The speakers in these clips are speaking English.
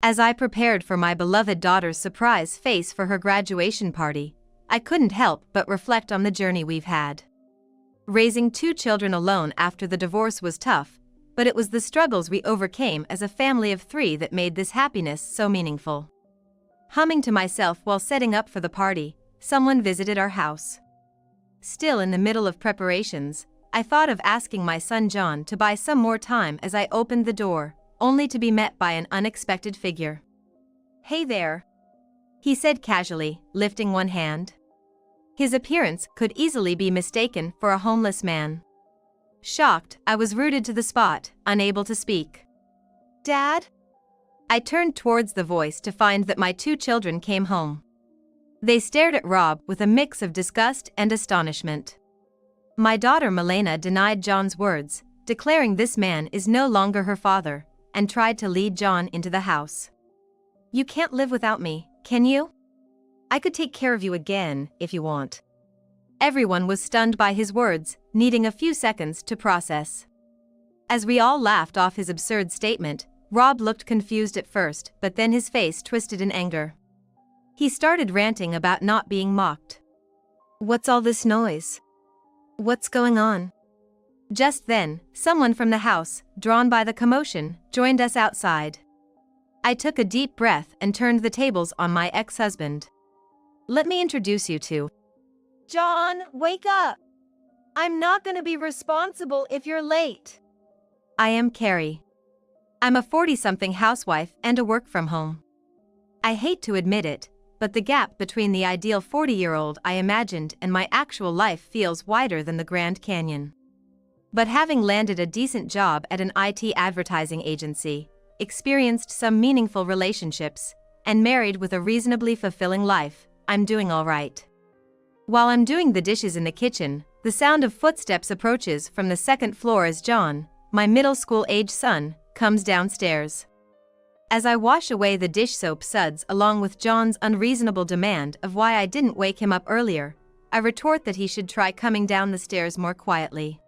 As I prepared for my beloved daughter's surprise face for her graduation party, I couldn't help but reflect on the journey we've had. Raising 2 children alone after the divorce was tough, but it was the struggles we overcame as a family of 3 that made this happiness so meaningful. Humming to myself while setting up for the party, someone visited our house. Still in the middle of preparations, I thought of asking my son John to buy some more time as I opened the door, only to be met by an unexpected figure. "Hey there," he said casually, lifting one hand. His appearance could easily be mistaken for a homeless man. Shocked, I was rooted to the spot, unable to speak. "Dad?" I turned towards the voice to find that my 2 children came home. They stared at Rob with a mix of disgust and astonishment. My daughter Milena denied John's words, declaring this man is no longer her father, and tried to lead John into the house. "You can't live without me, can you? I could take care of you again, if you want." Everyone was stunned by his words, needing a few seconds to process. As we all laughed off his absurd statement, Rob looked confused at first, but then his face twisted in anger. He started ranting about not being mocked. "What's all this noise? What's going on?" Just then, someone from the house, drawn by the commotion, joined us outside. I took a deep breath and turned the tables on my ex-husband. "Let me introduce you to..." "John, wake up! I'm not gonna be responsible if you're late." "I am Carrie. I'm a 40-something housewife and a work-from-home. I hate to admit it, but the gap between the ideal 40-year-old I imagined and my actual life feels wider than the Grand Canyon. But having landed a decent job at an IT advertising agency, experienced some meaningful relationships, and married with a reasonably fulfilling life, I'm doing all right." While I'm doing the dishes in the kitchen, the sound of footsteps approaches from the second floor as John, my middle school-age son, comes downstairs. As I wash away the dish soap suds along with John's unreasonable demand of why I didn't wake him up earlier, I retort that he should try coming down the stairs more quietly.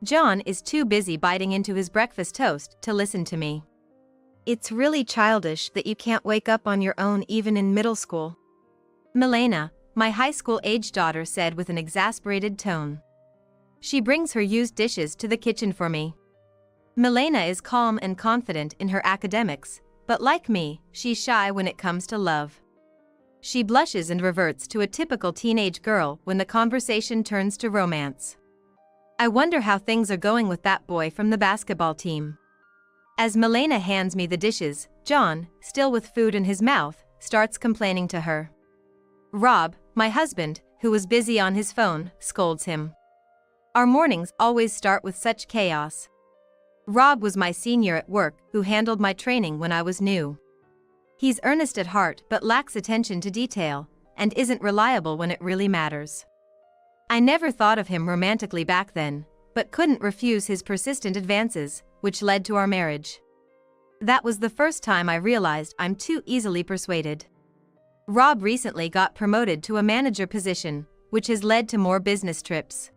John is too busy biting into his breakfast toast to listen to me. "It's really childish that you can't wake up on your own even in middle school," Milena, my high school-age daughter, said with an exasperated tone. She brings her used dishes to the kitchen for me. Milena is calm and confident in her academics, but like me, she's shy when it comes to love. She blushes and reverts to a typical teenage girl when the conversation turns to romance. I wonder how things are going with that boy from the basketball team. As Milena hands me the dishes, John, still with food in his mouth, starts complaining to her. Rob, my husband, who was busy on his phone, scolds him. Our mornings always start with such chaos. Rob was my senior at work who handled my training when I was new. He's earnest at heart but lacks attention to detail, and isn't reliable when it really matters. I never thought of him romantically back then, but couldn't refuse his persistent advances, which led to our marriage. That was the first time I realized I'm too easily persuaded. Rob recently got promoted to a manager position, which has led to more business trips.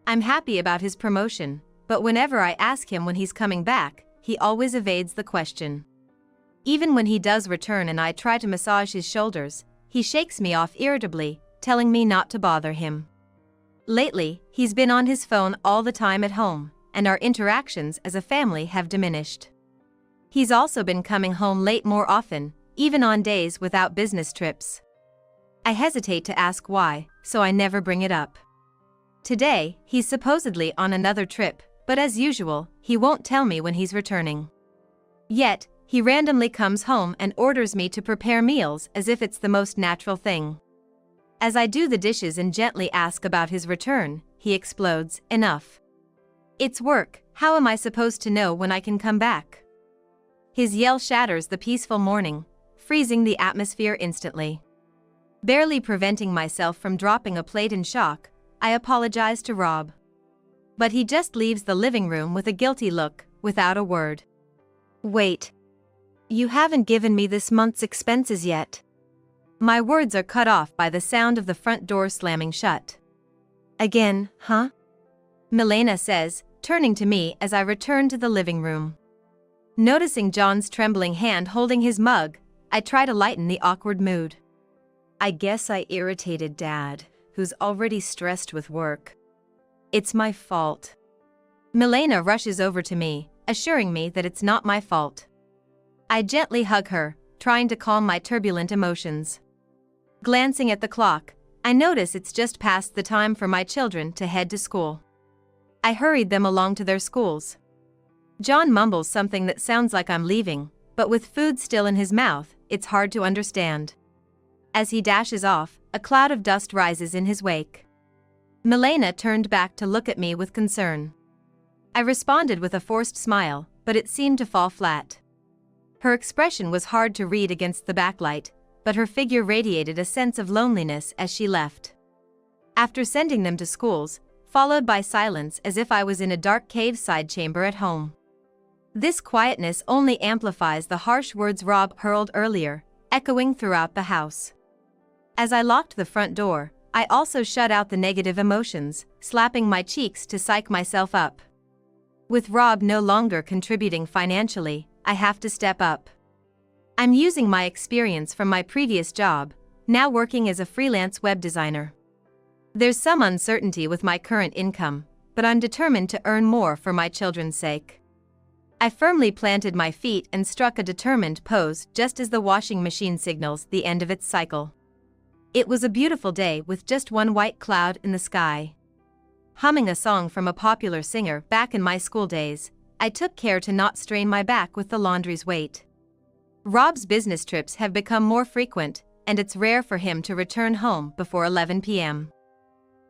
I'm happy about his promotion, but whenever I ask him when he's coming back, he always evades the question. Even when he does return and I try to massage his shoulders, he shakes me off irritably, telling me not to bother him. Lately, he's been on his phone all the time at home, and our interactions as a family have diminished. He's also been coming home late more often, even on days without business trips. I hesitate to ask why, so I never bring it up. Today, he's supposedly on another trip, but as usual, he won't tell me when he's returning. Yet, he randomly comes home and orders me to prepare meals as if it's the most natural thing. As I do the dishes and gently ask about his return, he explodes, "Enough. It's work, how am I supposed to know when I can come back?" His yell shatters the peaceful morning, freezing the atmosphere instantly. Barely preventing myself from dropping a plate in shock, I apologize to Rob. But he just leaves the living room with a guilty look, without a word. "Wait. You haven't given me this month's expenses yet." My words are cut off by the sound of the front door slamming shut. "Again, huh?" Milena says, turning to me as I return to the living room. Noticing John's trembling hand holding his mug, I try to lighten the awkward mood. I guess I irritated Dad, who's already stressed with work. It's my fault. Milena rushes over to me, assuring me that it's not my fault. I gently hug her, trying to calm my turbulent emotions. Glancing at the clock, I notice it's just past the time for my children to head to school. I hurried them along to their schools. John mumbles something that sounds like I'm leaving, but with food still in his mouth, it's hard to understand. As he dashes off, a cloud of dust rises in his wake. Milena turned back to look at me with concern. I responded with a forced smile, but it seemed to fall flat. Her expression was hard to read against the backlight, but her figure radiated a sense of loneliness as she left. After sending them to schools, followed by silence as if I was in a dark cave side chamber at home. This quietness only amplifies the harsh words Rob hurled earlier, echoing throughout the house. As I locked the front door, I also shut out the negative emotions, slapping my cheeks to psych myself up. With Rob no longer contributing financially, I have to step up. I'm using my experience from my previous job, now working as a freelance web designer. There's some uncertainty with my current income, but I'm determined to earn more for my children's sake. I firmly planted my feet and struck a determined pose just as the washing machine signals the end of its cycle. It was a beautiful day with just one white cloud in the sky. Humming a song from a popular singer back in my school days, I took care to not strain my back with the laundry's weight. Rob's business trips have become more frequent, and it's rare for him to return home before 11 p.m.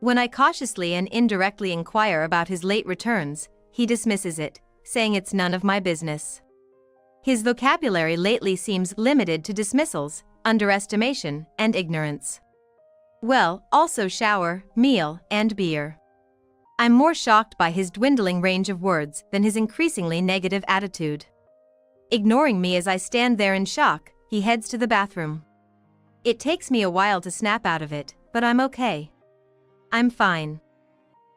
When I cautiously and indirectly inquire about his late returns, he dismisses it, saying it's none of my business. His vocabulary lately seems limited to dismissals, underestimation, and ignorance. Well, also shower, meal, and beer. I'm more shocked by his dwindling range of words than his increasingly negative attitude. Ignoring me as I stand there in shock, he heads to the bathroom. It takes me a while to snap out of it, but I'm okay. I'm fine.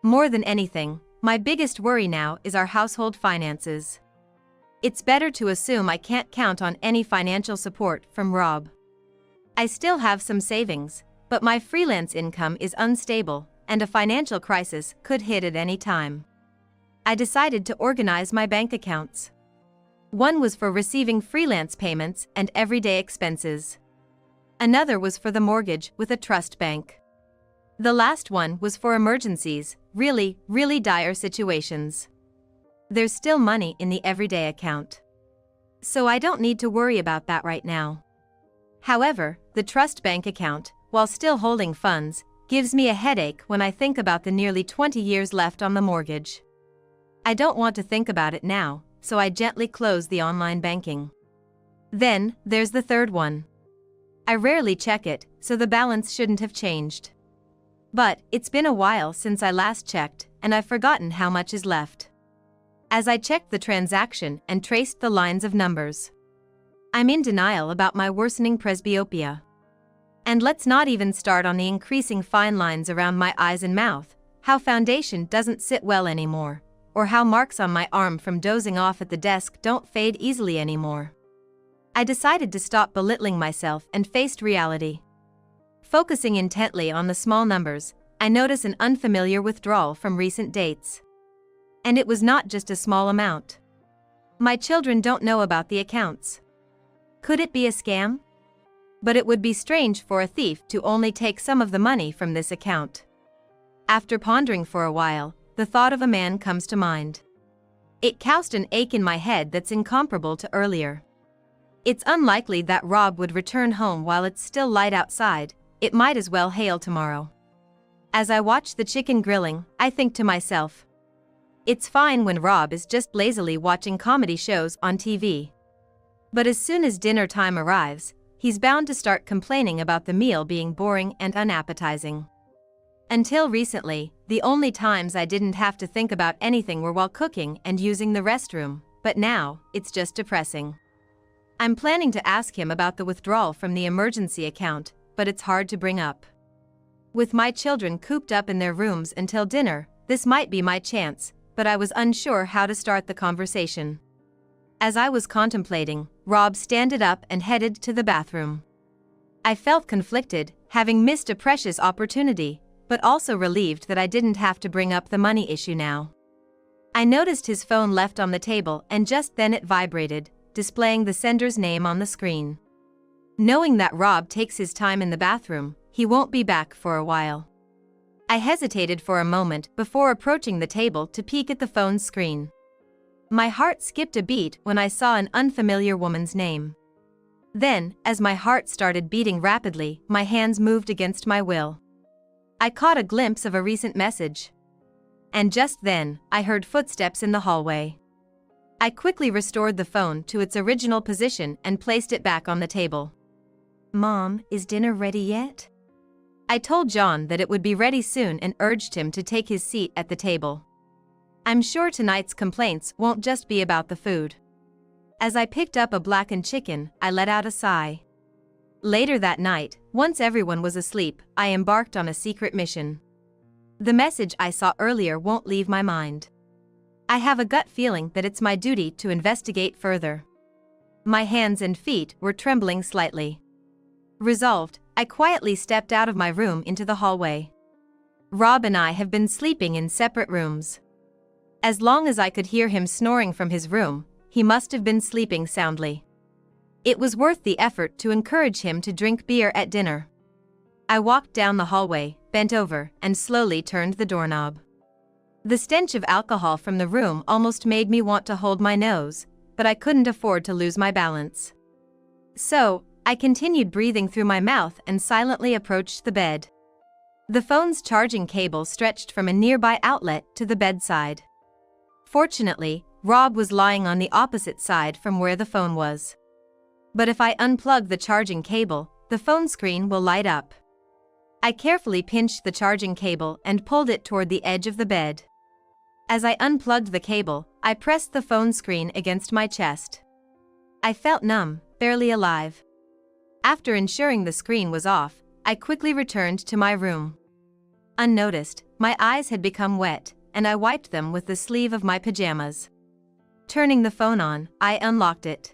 More than anything, my biggest worry now is our household finances. It's better to assume I can't count on any financial support from Rob. I still have some savings, but my freelance income is unstable, and a financial crisis could hit at any time. I decided to organize my bank accounts. One was for receiving freelance payments and everyday expenses. Another was for the mortgage with a trust bank. The last one was for emergencies, really dire situations. There's still money in the everyday account. So I don't need to worry about that right now. However, the trust bank account, while still holding funds, gives me a headache when I think about the nearly 20 years left on the mortgage. I don't want to think about it now, so I gently close the online banking. Then, there's the third one. I rarely check it, so the balance shouldn't have changed. But, it's been a while since I last checked, and I've forgotten how much is left. As I checked the transaction and traced the lines of numbers, I'm in denial about my worsening presbyopia. And let's not even start on the increasing fine lines around my eyes and mouth, how foundation doesn't sit well anymore, or how marks on my arm from dozing off at the desk don't fade easily anymore. I decided to stop belittling myself and faced reality. Focusing intently on the small numbers, I notice an unfamiliar withdrawal from recent dates. And it was not just a small amount. My children don't know about the accounts. Could it be a scam? But it would be strange for a thief to only take some of the money from this account. After pondering for a while, the thought of a man comes to mind. It caused an ache in my head that's incomparable to earlier. It's unlikely that Rob would return home while it's still light outside. It might as well hail tomorrow. As I watch the chicken grilling, I think to myself, it's fine when Rob is just lazily watching comedy shows on TV. But as soon as dinner time arrives, he's bound to start complaining about the meal being boring and unappetizing. Until recently, the only times I didn't have to think about anything were while cooking and using the restroom, but now, it's just depressing. I'm planning to ask him about the withdrawal from the emergency account, but it's hard to bring up. With my children cooped up in their rooms until dinner, this might be my chance, but I was unsure how to start the conversation. As I was contemplating, Rob stood up and headed to the bathroom. I felt conflicted, having missed a precious opportunity, but also relieved that I didn't have to bring up the money issue now. I noticed his phone left on the table, and just then it vibrated, displaying the sender's name on the screen. Knowing that Rob takes his time in the bathroom, he won't be back for a while. I hesitated for a moment before approaching the table to peek at the phone's screen. My heart skipped a beat when I saw an unfamiliar woman's name. Then, as my heart started beating rapidly, my hands moved against my will. I caught a glimpse of a recent message. And just then, I heard footsteps in the hallway. I quickly restored the phone to its original position and placed it back on the table. "Mom, is dinner ready yet?" I told John that it would be ready soon and urged him to take his seat at the table. I'm sure tonight's complaints won't just be about the food. As I picked up a blackened chicken, I let out a sigh. Later that night, once everyone was asleep, I embarked on a secret mission. The message I saw earlier won't leave my mind. I have a gut feeling that it's my duty to investigate further. My hands and feet were trembling slightly. Resolved, I quietly stepped out of my room into the hallway. Rob and I have been sleeping in separate rooms. As long as I could hear him snoring from his room, he must have been sleeping soundly. It was worth the effort to encourage him to drink beer at dinner. I walked down the hallway, bent over, and slowly turned the doorknob. The stench of alcohol from the room almost made me want to hold my nose, but I couldn't afford to lose my balance. So, I continued breathing through my mouth and silently approached the bed. The phone's charging cable stretched from a nearby outlet to the bedside. Fortunately, Rob was lying on the opposite side from where the phone was. But if I unplug the charging cable, the phone screen will light up. I carefully pinched the charging cable and pulled it toward the edge of the bed. As I unplugged the cable, I pressed the phone screen against my chest. I felt numb, barely alive. After ensuring the screen was off, I quickly returned to my room. Unnoticed, my eyes had become wet, and I wiped them with the sleeve of my pajamas. Turning the phone on, I unlocked it.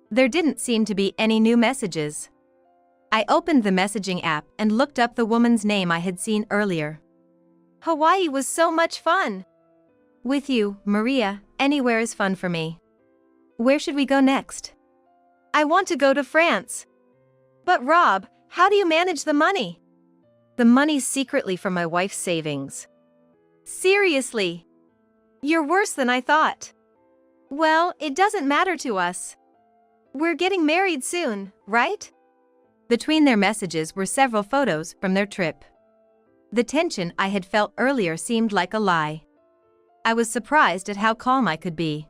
There didn't seem to be any new messages. I opened the messaging app and looked up the woman's name I had seen earlier. "Hawaii was so much fun. With you, Maria, anywhere is fun for me. Where should we go next? I want to go to France. But Rob, how do you manage the money?" "The money's secretly from my wife's savings." "Seriously? You're worse than I thought." "Well, it doesn't matter to us. We're getting married soon, right?" Between their messages were several photos from their trip. The tension I had felt earlier seemed like a lie. I was surprised at how calm I could be.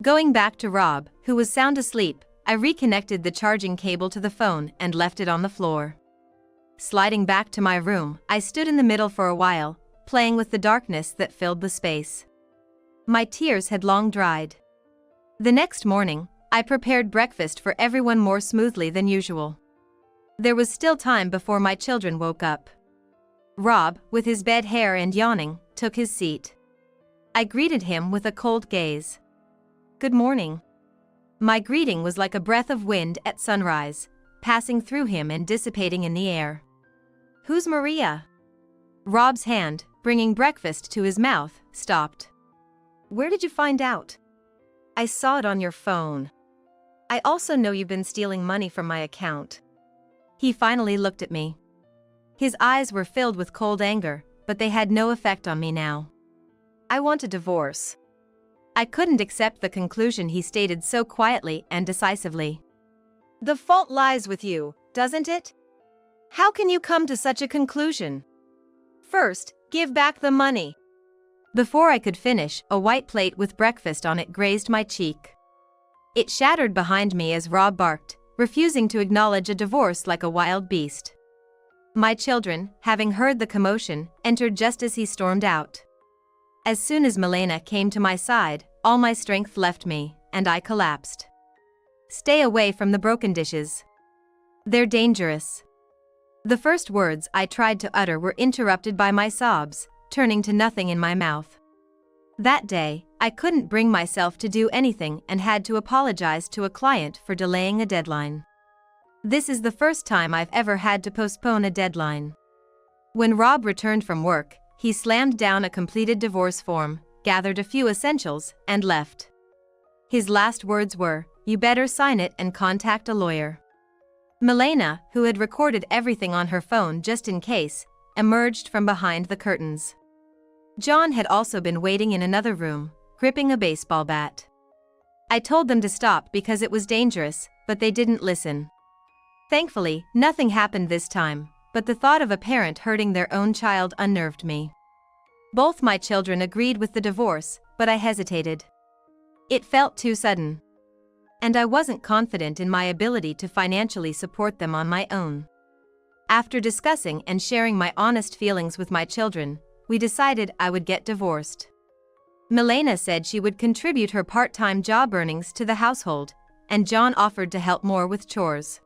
Going back to Rob, who was sound asleep, I reconnected the charging cable to the phone and left it on the floor. Sliding back to my room, I stood in the middle for a while, playing with the darkness that filled the space. My tears had long dried. The next morning, I prepared breakfast for everyone more smoothly than usual. There was still time before my children woke up. Rob, with his bed hair and yawning, took his seat. I greeted him with a cold gaze. "Good morning." My greeting was like a breath of wind at sunrise, passing through him and dissipating in the air. "Who's Maria?" Rob's hand, bringing breakfast to his mouth, stopped. "Where did you find out?" "I saw it on your phone. I also know you've been stealing money from my account." He finally looked at me. His eyes were filled with cold anger, but they had no effect on me now. "I want a divorce." I couldn't accept the conclusion he stated so quietly and decisively. "The fault lies with you, doesn't it? How can you come to such a conclusion? First, give back the money." Before I could finish, a white plate with breakfast on it grazed my cheek. It shattered behind me as Rob barked, refusing to acknowledge a divorce like a wild beast. My children, having heard the commotion, entered just as he stormed out. As soon as Milena came to my side, all my strength left me, and I collapsed. "Stay away from the broken dishes. They're dangerous." The first words I tried to utter were interrupted by my sobs, turning to nothing in my mouth. That day, I couldn't bring myself to do anything and had to apologize to a client for delaying a deadline. This is the first time I've ever had to postpone a deadline. When Rob returned from work, he slammed down a completed divorce form, gathered a few essentials, and left. His last words were, "You better sign it and contact a lawyer." Milena, who had recorded everything on her phone just in case, emerged from behind the curtains. John had also been waiting in another room, gripping a baseball bat. I told them to stop because it was dangerous, but they didn't listen. Thankfully, nothing happened this time, but the thought of a parent hurting their own child unnerved me. Both my children agreed with the divorce, but I hesitated. It felt too sudden. And I wasn't confident in my ability to financially support them on my own. After discussing and sharing my honest feelings with my children, we decided I would get divorced. Milena said she would contribute her part-time job earnings to the household, and John offered to help more with chores.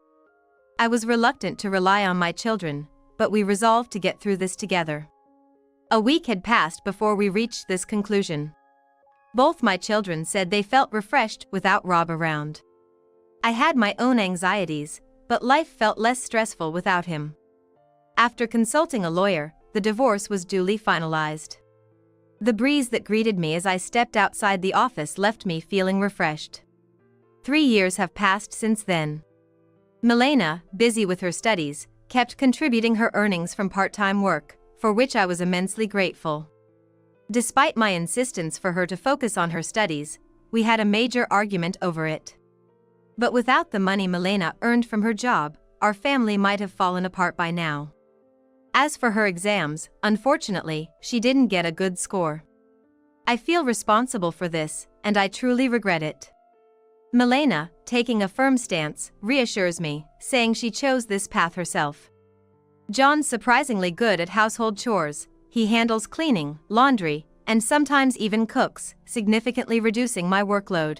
I was reluctant to rely on my children, but we resolved to get through this together. A week had passed before we reached this conclusion. Both my children said they felt refreshed without Rob around. I had my own anxieties, but life felt less stressful without him. After consulting a lawyer, the divorce was duly finalized. The breeze that greeted me as I stepped outside the office left me feeling refreshed. 3 years have passed since then. Milena, busy with her studies, kept contributing her earnings from part-time work, for which I was immensely grateful. Despite my insistence for her to focus on her studies, we had a major argument over it. But without the money Milena earned from her job, our family might have fallen apart by now. As for her exams, unfortunately, she didn't get a good score. I feel responsible for this, and I truly regret it. Milena, taking a firm stance, reassures me, saying she chose this path herself. John's surprisingly good at household chores. He handles cleaning, laundry, and sometimes even cooks, significantly reducing my workload.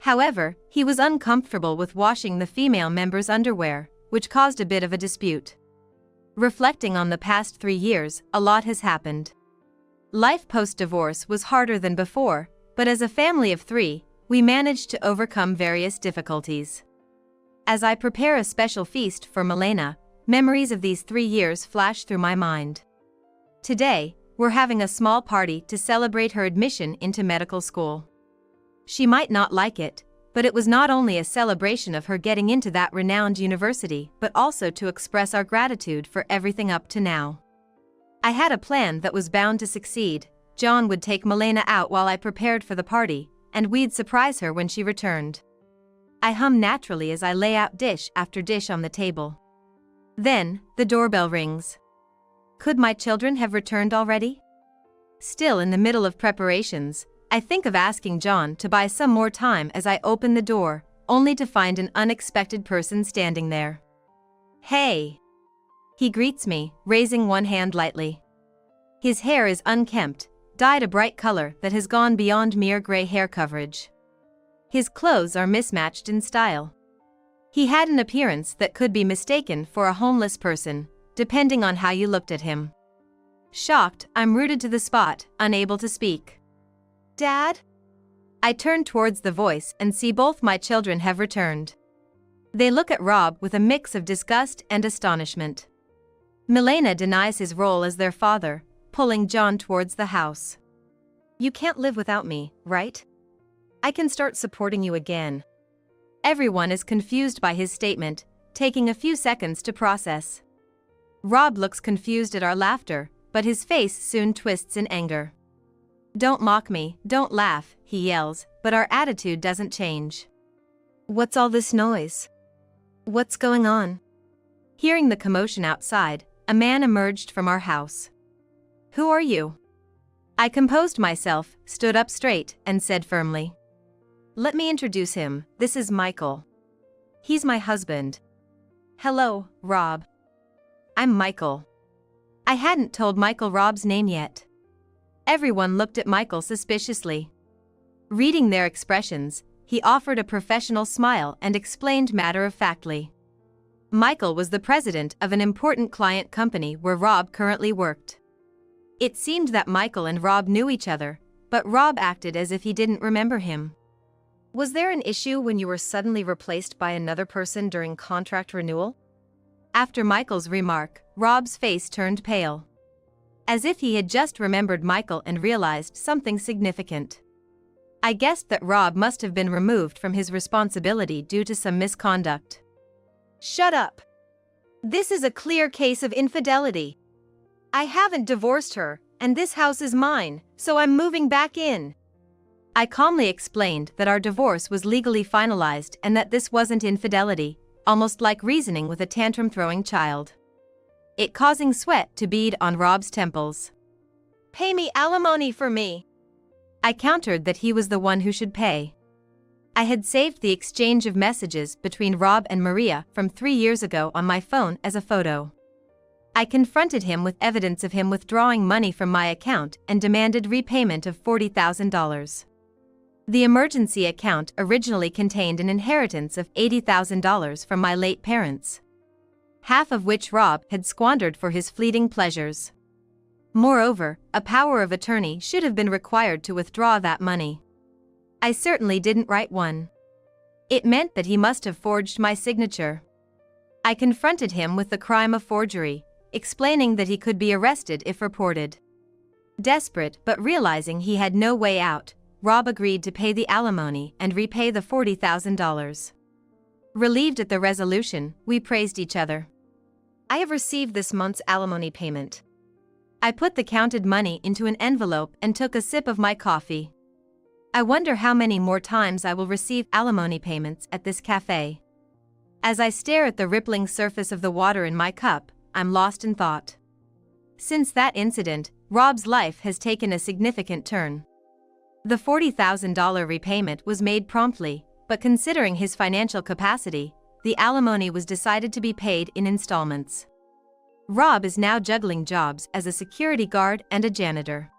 However, he was uncomfortable with washing the female member's underwear, which caused a bit of a dispute. Reflecting on the past 3 years, a lot has happened. Life post-divorce was harder than before, but as a family of 3, we managed to overcome various difficulties. As I prepare a special feast for Milena, memories of these 3 years flash through my mind. Today, we're having a small party to celebrate her admission into medical school. She might not like it, but it was not only a celebration of her getting into that renowned university, but also to express our gratitude for everything up to now. I had a plan that was bound to succeed. John would take Milena out while I prepared for the party, and we'd surprise her when she returned. I hum naturally as I lay out dish after dish on the table. Then, the doorbell rings. Could my children have returned already? Still in the middle of preparations, I think of asking John to buy some more time as I open the door, only to find an unexpected person standing there. "Hey!" He greets me, raising one hand lightly. His hair is unkempt, dyed a bright color that has gone beyond mere gray hair coverage. His clothes are mismatched in style. He had an appearance that could be mistaken for a homeless person, depending on how you looked at him. Shocked, I'm rooted to the spot, unable to speak. "Dad?" I turn towards the voice and see both my children have returned. They look at Rob with a mix of disgust and astonishment. Milena denies his role as their father, pulling John towards the house. "You can't live without me, right? I can start supporting you again." Everyone is confused by his statement, taking a few seconds to process. Rob looks confused at our laughter, but his face soon twists in anger. "Don't mock me, don't laugh," he yells, but our attitude doesn't change. "What's all this noise? What's going on?" Hearing the commotion outside, a man emerged from our house. "Who are you?" I composed myself, stood up straight, and said firmly, "Let me introduce him, this is Michael. He's my husband." "Hello, Rob. I'm Michael." I hadn't told Michael Rob's name yet. Everyone looked at Michael suspiciously. Reading their expressions, he offered a professional smile and explained matter-of-factly. Michael was the president of an important client company where Rob currently worked. It seemed that Michael and Rob knew each other, but Rob acted as if he didn't remember him. Was there an issue when you were suddenly replaced by another person during contract renewal? After Michael's remark, Rob's face turned pale. As if he had just remembered Michael and realized something significant. I guessed that Rob must have been removed from his responsibility due to some misconduct. Shut up. This is a clear case of infidelity. I haven't divorced her, and this house is mine, so I'm moving back in. I calmly explained that our divorce was legally finalized and that this wasn't infidelity, almost like reasoning with a tantrum-throwing child. It causing sweat to bead on Rob's temples. Pay me alimony for me. I countered that he was the one who should pay. I had saved the exchange of messages between Rob and Maria from 3 years ago on my phone as a photo. I confronted him with evidence of him withdrawing money from my account and demanded repayment of $40,000. The emergency account originally contained an inheritance of $80,000 from my late parents, half of which Rob had squandered for his fleeting pleasures. Moreover, a power of attorney should have been required to withdraw that money. I certainly didn't write one. It meant that he must have forged my signature. I confronted him with the crime of forgery, explaining that he could be arrested if reported. Desperate but realizing he had no way out, Rob agreed to pay the alimony and repay the $40,000. Relieved at the resolution, we praised each other. I have received this month's alimony payment. I put the counted money into an envelope and took a sip of my coffee. I wonder how many more times I will receive alimony payments at this cafe. As I stare at the rippling surface of the water in my cup, I'm lost in thought. Since that incident, Rob's life has taken a significant turn. The $40,000 repayment was made promptly, but considering his financial capacity, the alimony was decided to be paid in installments. Rob is now juggling jobs as a security guard and a janitor.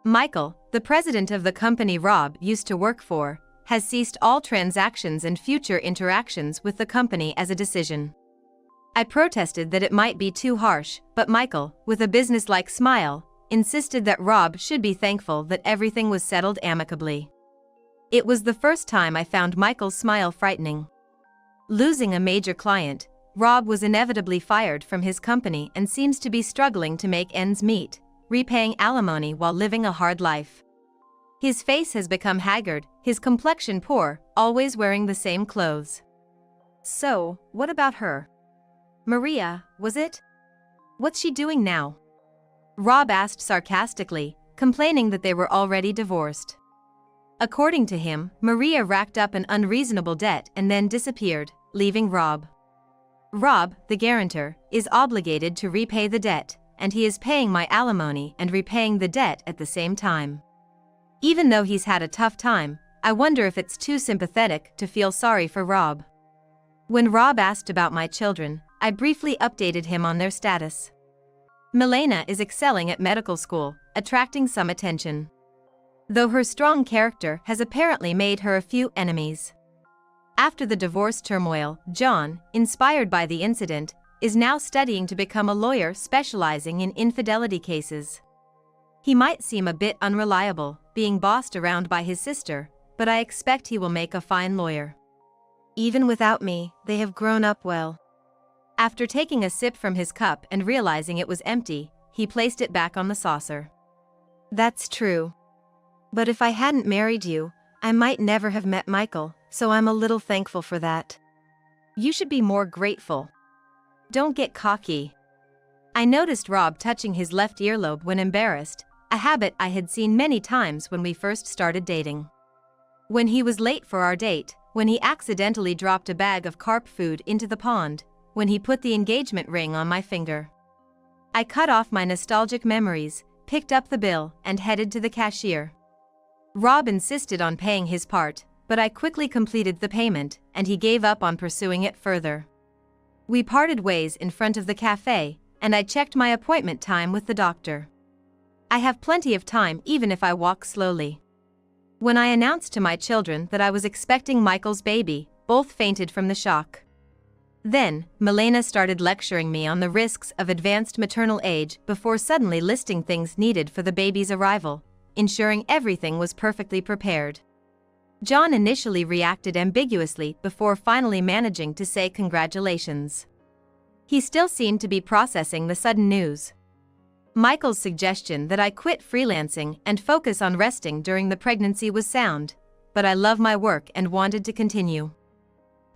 Michael, the president of the company Rob used to work for, has ceased all transactions and future interactions with the company as a decision. I protested that it might be too harsh, but Michael, with a businesslike smile, insisted that Rob should be thankful that everything was settled amicably. It was the first time I found Michael's smile frightening. Losing a major client, Rob was inevitably fired from his company and seems to be struggling to make ends meet, repaying alimony while living a hard life. His face has become haggard, his complexion poor, always wearing the same clothes. So, what about her? Maria, was it? What's she doing now? Rob asked sarcastically, complaining that they were already divorced. According to him, Maria racked up an unreasonable debt and then disappeared, leaving Rob. Rob, the guarantor, is obligated to repay the debt, and he is paying my alimony and repaying the debt at the same time. Even though he's had a tough time, I wonder if it's too sympathetic to feel sorry for Rob. When Rob asked about my children, I briefly updated him on their status. Milena is excelling at medical school, attracting some attention. Though her strong character has apparently made her a few enemies. After the divorce turmoil, John, inspired by the incident, is now studying to become a lawyer specializing in infidelity cases. He might seem a bit unreliable, being bossed around by his sister, but I expect he will make a fine lawyer. Even without me, they have grown up well. After taking a sip from his cup and realizing it was empty, he placed it back on the saucer. That's true. But if I hadn't married you, I might never have met Michael, so I'm a little thankful for that. You should be more grateful. Don't get cocky. I noticed Rob touching his left earlobe when embarrassed, a habit I had seen many times when we first started dating. When he was late for our date, when he accidentally dropped a bag of carp food into the pond, when he put the engagement ring on my finger. I cut off my nostalgic memories, picked up the bill, and headed to the cashier. Rob insisted on paying his part, but I quickly completed the payment, and he gave up on pursuing it further. We parted ways in front of the cafe, and I checked my appointment time with the doctor. I have plenty of time even if I walk slowly. When I announced to my children that I was expecting Michael's baby, both fainted from the shock. Then, Milena started lecturing me on the risks of advanced maternal age before suddenly listing things needed for the baby's arrival, ensuring everything was perfectly prepared. John initially reacted ambiguously before finally managing to say congratulations. He still seemed to be processing the sudden news. Michael's suggestion that I quit freelancing and focus on resting during the pregnancy was sound, but I love my work and wanted to continue.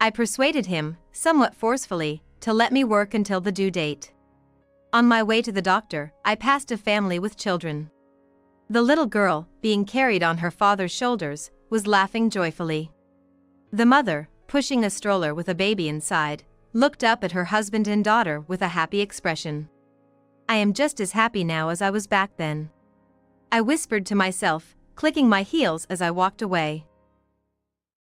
I persuaded him, somewhat forcefully, to let me work until the due date. On my way to the doctor, I passed a family with children. The little girl, being carried on her father's shoulders, was laughing joyfully. The mother, pushing a stroller with a baby inside, looked up at her husband and daughter with a happy expression. I am just as happy now as I was back then. I whispered to myself, clicking my heels as I walked away.